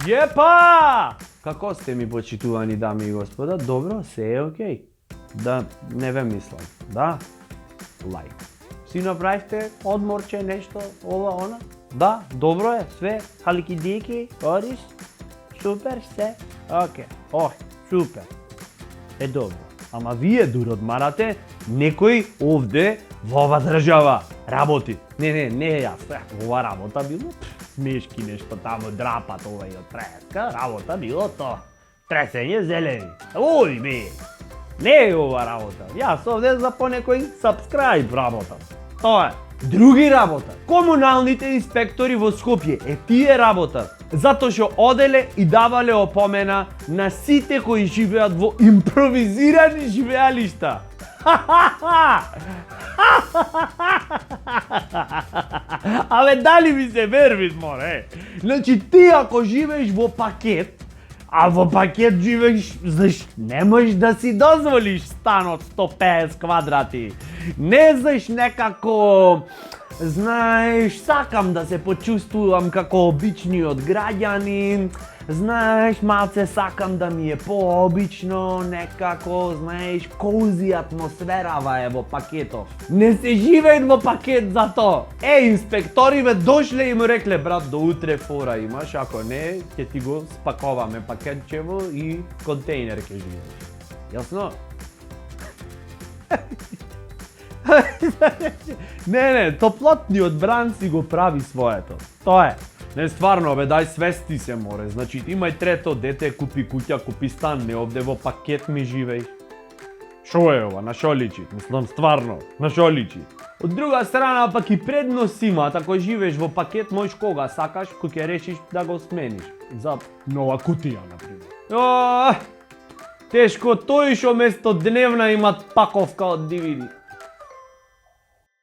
Jeppa! Kako ste mi počituvani, dame i gospoda? Dobro, sve je okej. Da ne vem mislim, da? Like. Si napravite odmorče, nešto, ova, ona? Da, dobro je, sve, haliki diki, koriš? Super, sve, okej, super. Dobro, ама вие дури одмарате, некој овде во ова држава работи. Не јас, ова работа било смешки нешто тамо драпат ова и од треска, работа било то. Тресење зелени. Ој бе. Не е ова работа. Јас овде за по некој subscribe работа. Тоа е. Други работа. Комуналните инспектори во Скопје, тие работат. Затоа што оделе и давале опомена на сите кои живеат во импровизирани живеалишта. Абе, дали ми се вервиш, море? Значи, ти ако живееш во пакет, а во пакет живееш, знаеш, не можеш да си дозволиш стан од 150 квадрати. Не знаеш некако, знаеш, сакам да се почувствувам како обичниот граѓанин, знаеш, малце сакам да ми е пообично, некако, знаеш, кози атмосферава е во пакетов. Не се живеат во пакет за тоа. Инспекториве дошле и му рекле, брат, до утре фора имаш, ако не, ќе ти го спаковаме пакетчево и контейнер ќе живееш. Јасно? Не, топлотниот бран си го прави своето. Тоа е. Не, стварно, бе, дај свести се, море. Значи, имај трето дете, купи куќа, купи стан, не овде во пакет ми живеј. Шо е ова, на шо личи? Мислам, стварно, на шо личи? Од друга страна, пак и предност има, ако живееш во пакет, можеш кога сакаш, кој ќе решиш да го смениш. За нова кутија, например. Тешко тој шо место дневна имат паковка од DVD.